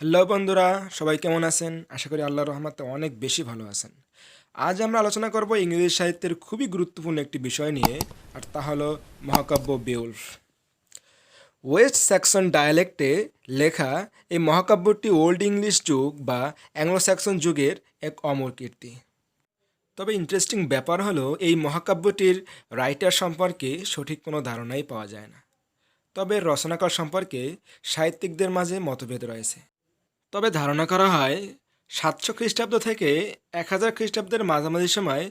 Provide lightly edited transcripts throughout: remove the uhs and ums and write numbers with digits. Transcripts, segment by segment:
Hello বন্ধুরা, সবাই কেমন আছেন? আশা করি আল্লাহর রহমতে অনেক বেশি ভালো আছেন। আজ আমরা আলোচনা করব ইংরেজি সাহিত্যের খুবই গুরুত্বপূর্ণ একটি বিষয় নিয়ে, আর তা হলো মহাকাব্য বেউলফ। ওয়েস্ট স্যাক্সন ডায়ালেক্টে লেখা এই মহাকাব্যটি ওল্ড ইংলিশ যুগ বা অ্যাংলো স্যাক্সন যুগের এক অমর কীর্তি। তবে ইন্টারেস্টিং ব্যাপার হলো এই মহাকাব্যটির রাইটার সম্পর্কে সঠিক কোনো ধারণাই পাওয়া যায় না। তবে রচনাকার সম্পর্কে সাহিত্যিকদের মাঝে মতভেদ রয়েছে। তবে ধারণা করা হয় 700 খ্রিস্টাব্দ থেকে 1000 খ্রিস্টাব্দের মাঝামাঝি সময়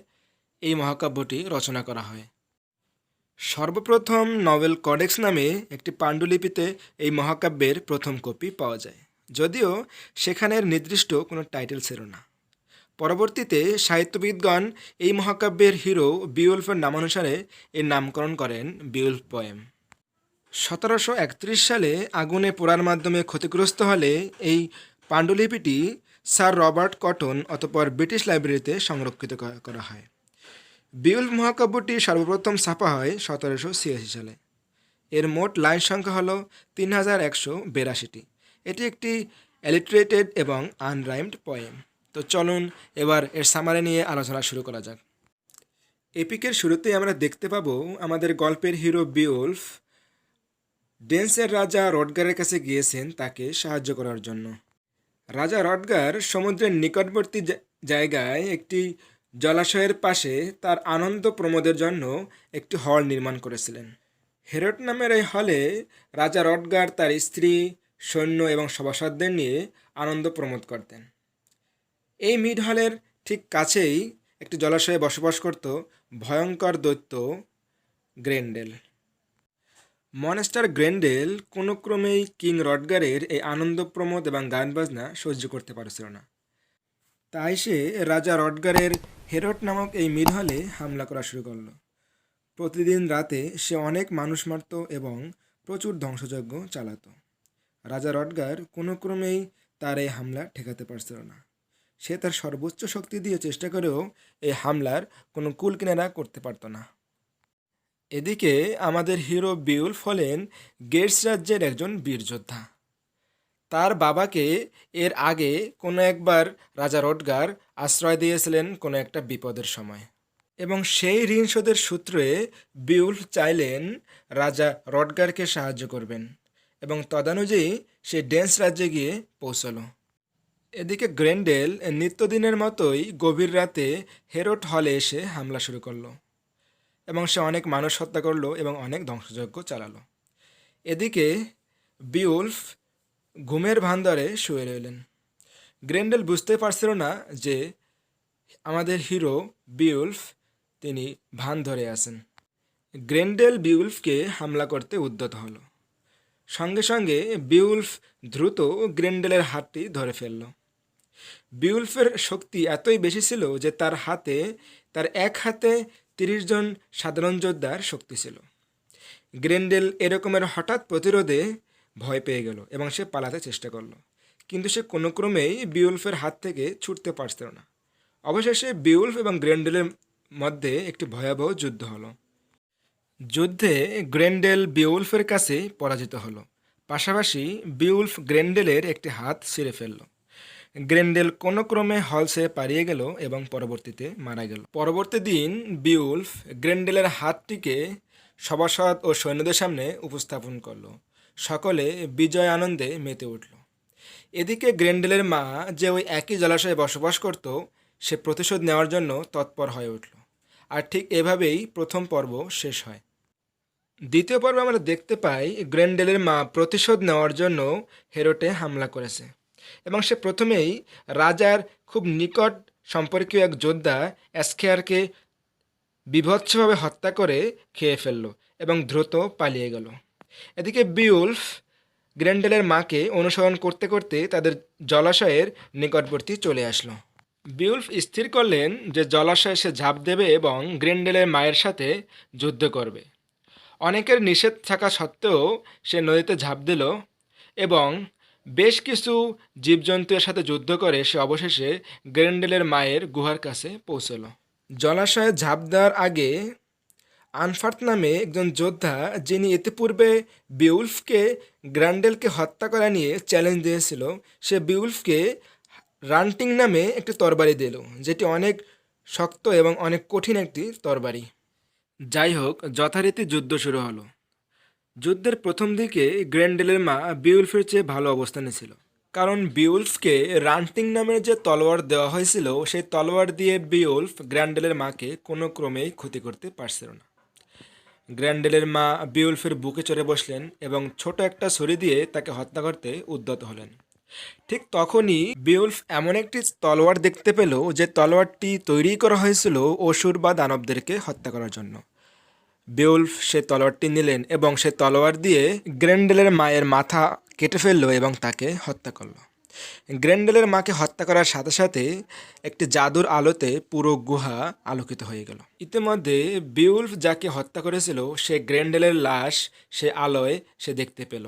এই মহাকাব্যটি রচনা করা হয়। সর্বপ্রথম নভেল কডেক্স নামে একটি পাণ্ডুলিপিতে এই মহাকাব্যের প্রথম কপি পাওয়া যায়, যদিও সেখানের নির্দিষ্ট কোনো টাইটেল ছিল না। পরবর্তীতে সাহিত্যবিদগণ এই মহাকাব্যের হিরো বিউলফের নামানুসারে এর নামকরণ করেন বিউলফ পোয়েম। 1731 সালে আগুনে পোড়ার মাধ্যমে ক্ষতিগ্রস্ত হলে এই পাণ্ডুলিপিটি স্যার রবার্ট কটন অতঃপর ব্রিটিশ লাইব্রেরিতে সংরক্ষিত করা হয়। বিউলফ মহাকাব্যটি সর্বপ্রথম ছাপা হয় 1786 সালে। এর মোট লাইন সংখ্যা হল 3182টি। এটি একটি অ্যালিটারেটেড এবং আনরাইমড পোয়েম। তো চলুন এবার এর সামারি নিয়ে আলোচনা শুরু করা যাক। এপিকের শুরুতেই আমরা দেখতে পাবো আমাদের গল্পের হিরো বিউলফ ডেন্সের রাজা রডগারের কাছে গিয়েছেন তাকে সাহায্য করার জন্য। রাজা রডগার সমুদ্রের নিকটবর্তী জায়গায় একটি জলাশয়ের পাশে তার আনন্দ প্রমোদের জন্য একটি হল নির্মাণ করেছিলেন। হেরট নামের এই হলে রাজা রডগার তার স্ত্রী, সৈন্য এবং সভাসদদের নিয়ে আনন্দ প্রমোদ করতেন। এই মিড হলের ঠিক কাছেই একটি জলাশয়ে বসবাস করত ভয়ঙ্কর দৈত্য গ্রেন্ডেল। মনেস্টার গ্রেন্ডেল কোনো ক্রমেই কিং রডগারের এই আনন্দ প্রমোদ এবং গান বাজনা সহ্য করতে পারছিল না। তাই সে রাজা রডগারের হেরট নামক এই মিড হলে হামলা করা শুরু করল। প্রতিদিন রাতে সে অনেক মানুষ মারত এবং প্রচুর ধ্বংসযজ্ঞ চালাত। রাজা রডগার কোনো ক্রমেই তার এই হামলা ঠেকাতে পারছিল না। সে তার সর্বোচ্চ শক্তি দিয়ে চেষ্টা করেও এই হামলার কোনো কুল কিনারা করতে পারত না। এদিকে আমাদের হিরো বিউলফ হলেন গেটস রাজ্যের একজন বীর যোদ্ধা। তার বাবাকে এর আগে কোনো একবার রাজা রডগার আশ্রয় দিয়েছিলেন কোনো একটা বিপদের সময়, এবং সেই ঋণ শোধের সূত্রে বিউলফ চাইলেন রাজা রডগারকে সাহায্য করবেন, এবং তদানুযায়ী সে ডেন্স রাজ্যে গিয়ে পৌঁছল। এদিকে গ্রেন্ডেল নিত্যদিনের মতোই গভীর রাতে হেরট হলে এসে হামলা শুরু করলো, এবং সে অনেক মানুষ হত্যা করলো এবং অনেক ধ্বংসযজ্ঞ চালালো। এদিকে বিউলফ ঘুমের ভান ধরে শুয়ে রইলেন। গ্রেন্ডেল বুঝতে পারছিল না যে আমাদের হিরো বিউলফ তিনি ভান ধরে আছেন। গ্রেন্ডেল বিউলফকে হামলা করতে উদ্যত হলো। সঙ্গে সঙ্গে বিউলফ দ্রুত গ্রেন্ডেলের হাতটি ধরে ফেলল। বিউলফের শক্তি এতই বেশি ছিল যে তার এক হাতে 30 জন সাধারণ যোদ্ধার শক্তি ছিল। গ্রেন্ডেল এরকমের হঠাৎ প্রতিরোধে ভয় পেয়ে গেল এবং সে পালাতে চেষ্টা করলো, কিন্তু সে কোনো ক্রমেই বিউলফের হাত থেকে ছুটতে পারছিল না। অবশেষে বিউলফ এবং গ্রেন্ডেলের মধ্যে একটি ভয়াবহ যুদ্ধ হলো। যুদ্ধে গ্রেন্ডেল বিউলফের কাছে পরাজিত হলো। পাশাপাশি বিউলফ গ্রেন্ডেলের একটি হাত ছিঁড়ে ফেলল। গ্রেন্ডেল কোনো ক্রমে হল ছেড়ে পালিয়ে গেল এবং পরবর্তীতে মারা গেল। পরবর্তী দিন বিউলফ গ্রেন্ডেলের হাতটিকে সভাসদ ও সৈন্যদের সামনে উপস্থাপন করল। সকলে বিজয় আনন্দে মেতে উঠল। এদিকে গ্রেন্ডেলের মা, যে ওই একই জলাশয়ে বসবাস করত, সে প্রতিশোধ নেওয়ার জন্য তৎপর হয়ে উঠল। আর ঠিক এভাবেই প্রথম পর্ব শেষ হয়। দ্বিতীয় পর্বে আমরা দেখতে পাই গ্রেন্ডেলের মা প্রতিশোধ নেওয়ার জন্য হেরটে হামলা করেছে, এবং সে প্রথমেই রাজার খুব নিকট সম্পর্কীয় এক যোদ্ধা অ্যাসকেয়ারকে বীভৎসভাবে হত্যা করে খেয়ে ফেলল এবং দ্রুত পালিয়ে গেল। এদিকে বিউলফ গ্রেন্ডেলের মাকে অনুসরণ করতে করতে তাদের জলাশয়ের নিকটবর্তী চলে আসলো। বিউলফ স্থির করলেন যে জলাশয়ে সে ঝাঁপ দেবে এবং গ্রেন্ডেলের মায়ের সাথে যুদ্ধ করবে। অনেকের নিষেধ থাকা সত্ত্বেও সে নদীতে ঝাঁপ দিল এবং বেশ কিছু জীবজন্তুর সাথে যুদ্ধ করে সে অবশেষে গ্রেন্ডেলের মায়ের গুহার কাছে পৌঁছল। জলাশয়ে ঝাঁপ দেওয়ার আগে আনফার্ট নামে একজন যোদ্ধা, যিনি ইতিপূর্বে বিউলফকে গ্র্যান্ডেলকে হত্যা করা নিয়ে চ্যালেঞ্জ দিয়েছিল, সে বিউলফকে রান্টিং নামে একটি তরবারি দিল, যেটি অনেক শক্ত এবং অনেক কঠিন একটি তরবারি। যাই হোক, যথারীতি যুদ্ধ শুরু হলো। যুদ্ধের প্রথম দিকে গ্র্যান্ডেলের মা বিউলফের চেয়ে ভালো অবস্থানে ছিল, কারণ বিউলফকে রান্টিং নামের যে তলোয়ার দেওয়া হয়েছিল, সেই তলোয়ার দিয়ে বিউলফ গ্র্যান্ডেলের মাকে কোনো ক্রমেই ক্ষতি করতে পারছিল না। গ্র্যান্ডেলের মা বিউলফের বুকে চড়ে বসলেন এবং ছোট একটা ছুরি দিয়ে তাকে হত্যা করতে উদ্যত হলেন। ঠিক তখনই বিউলফ এমন একটি তলোয়ার দেখতে পেল, যে তলোয়ারটি তৈরি করা হয়েছিল অসুর বা দানবদেরকে হত্যা করার জন্য। বিউলফ সে তলোয়ারটি নিলেন এবং সে তলোয়ার দিয়ে গ্র্যান্ডেলের মায়ের মাথা কেটে ফেলল এবং তাকে হত্যা করল। গ্র্যান্ডেলের মাকে হত্যা করার সাথে সাথে একটি জাদুর আলোতে পুরো গুহা আলোকিত হয়ে গেল। ইতিমধ্যে বিউলফ যাকে হত্যা করেছিল, সে গ্র্যান্ডেলের লাশ সে আলোয় সে দেখতে পেল,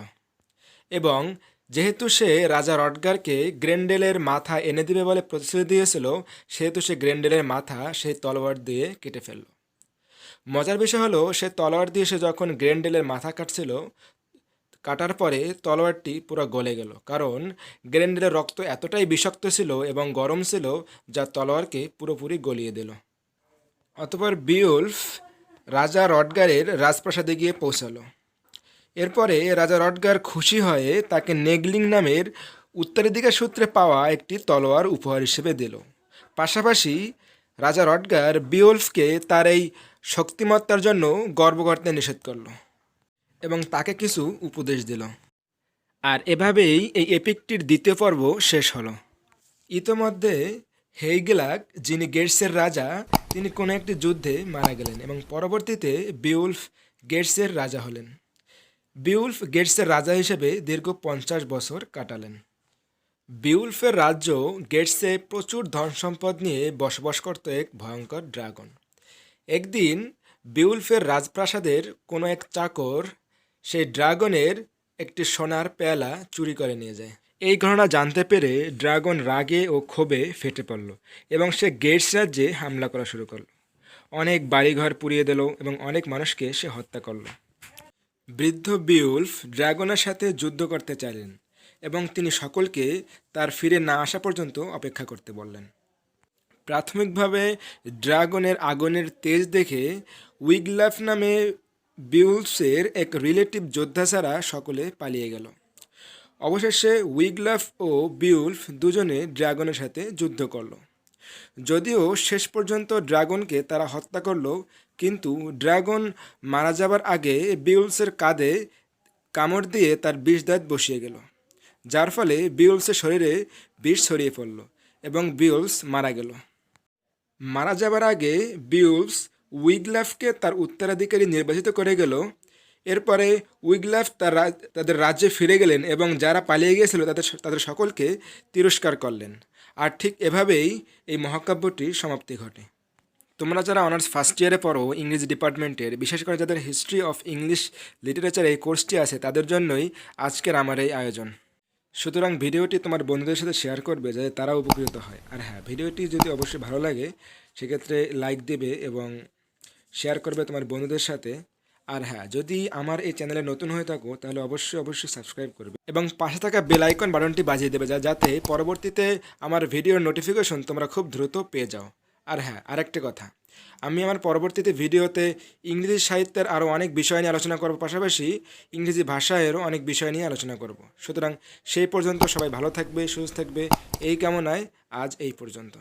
এবং যেহেতু সে রাজা রটগারকে গ্র্যান্ডেলের মাথা এনে দিবে বলে প্রতিশ্রুতি দিয়েছিল, সেহেতু সে গ্র্যান্ডেলের মাথা সেই তলোয়ার দিয়ে কেটে ফেলল। মজার বিষয় হলো, সে তলোয়ার দিয়ে সে যখন গ্র্যান্ডেলের মাথা কাটছিল, কাটার পরে তলোয়ারটি পুরো গলে গেল, কারণ গ্র্যান্ডেলের রক্ত এতটাই বিষাক্ত ছিল এবং গরম ছিল, যা তলোয়ারকে পুরোপুরি গলিয়ে দিল। অতঃপর বিউলফ রাজা রটগারের রাজপ্রাসাদে গিয়ে পৌঁছালো। এরপরে রাজা রটগার খুশি হয়ে তাকে নেগলিং নামের উত্তরাধিকার সূত্রে পাওয়া একটি তলোয়ার উপহার হিসেবে দিল। পাশাপাশি রাজা রটগার বিউলফকে তার এই শক্তিমত্তার জন্য গর্ব করতে নিষেধ করল এবং তাকে কিছু উপদেশ দিল। আর এভাবেই এই এপিকটির দ্বিতীয় পর্ব শেষ হলো। ইতোমধ্যে হেইগলাগ, যিনি গেটসের রাজা, তিনি কোনো একটি যুদ্ধে মারা গেলেন এবং পরবর্তীতে বিউলফ গেটসের রাজা হলেন। বিউলফ গেটসের রাজা হিসেবে দীর্ঘ 50 বছর কাটালেন। বিউলফের রাজ্য গেটসে প্রচুর ধন সম্পদ নিয়ে বসবাস করত এক ভয়ঙ্কর ড্রাগন। একদিন বিউলফের রাজপ্রাসাদের কোনো এক চাকর সেই ড্রাগনের একটি সোনার পেয়ালা চুরি করে নিয়ে যায়। এই ঘটনা জানতে পেরে ড্রাগন রাগে ও ক্ষোভে ফেটে পড়ল এবং সে গেটস রাজ্যে হামলা করা শুরু করল। অনেক বাড়িঘর পুড়িয়ে দিল এবং অনেক মানুষকে সে হত্যা করল। বৃদ্ধ বিউলফ ড্রাগনের সাথে যুদ্ধ করতে চাইলেন এবং তিনি সকলকে তার ফিরে না আসা পর্যন্ত অপেক্ষা করতে বললেন। প্রাথমিকভাবে ড্রাগনের আগুনের তেজ দেখে উইগলাফ নামে বিউলফসের এক রিলেটিভ যোদ্ধা ছাড়া সকলে পালিয়ে গেল। অবশেষে উইগলাফ ও বিউলফ দুজনে ড্রাগনের সাথে যুদ্ধ করল। যদিও শেষ পর্যন্ত ড্রাগনকে তারা হত্যা করল, কিন্তু ড্রাগন মারা যাবার আগে বিউলসের কাঁধে কামড় দিয়ে তার বিষদাঁত বসিয়ে গেল, যার ফলে বিউলসের শরীরে বিষ ছড়িয়ে পড়ল এবং বিউলস মারা গেল। মারা যাবার আগে বিউলস উইগলাফকে তার উত্তরাধিকারী নির্বাচিত করে গেল। এরপরে উইগলাফ তাদের রাজ্যে ফিরে গেলেন এবং যারা পালিয়ে গিয়েছিল তাদের সকলকে তিরস্কার করলেন। আর ঠিক এভাবেই এই মহাকাব্যটির সমাপ্তি ঘটে। তোমরা যারা অনার্স ফার্স্ট ইয়ারে পড়ো ইংরেজি ডিপার্টমেন্টের, বিশেষ করে যাদের হিস্ট্রি অফ ইংলিশ লিটারেচার এই কোর্সটি আছে, তাদের জন্যই আজকের আমার এই আয়োজন। সুতরাং ভিডিওটি তোমার বন্ধুদের সাথে শেয়ার করবে, যাতে তারা উপকৃত হয়। আর হ্যাঁ, ভিডিওটি যদি অবশ্যই ভালো লাগে সেক্ষেত্রে লাইক দেবে এবং শেয়ার করবে তোমার বন্ধুদের সাথে। আর হ্যাঁ, যদি আমার এই চ্যানেলে নতুন হয়ে থাকো তাহলে অবশ্যই সাবস্ক্রাইব করবে এবং পাশে থাকা বেল আইকন বাটনটি বাজিয়ে দেবে, যাতে পরবর্তীতে আমার ভিডিওর নোটিফিকেশন তোমরা খুব দ্রুত পেয়ে যাও। আর হ্যাঁ, আরেকটি কথা, আমি আমার পরবর্তীতে ভিডিওতে ইংরেজি সাহিত্যের আরও অনেক বিষয় নিয়ে আলোচনা করব, পাশাপাশি ইংরেজি ভাষায়েরও অনেক বিষয় নিয়ে আলোচনা করব। সুতরাং সেই পর্যন্ত সবাই ভালো থাকবে, সুস্থ থাকবে, এই কামনায় আজ এই পর্যন্ত।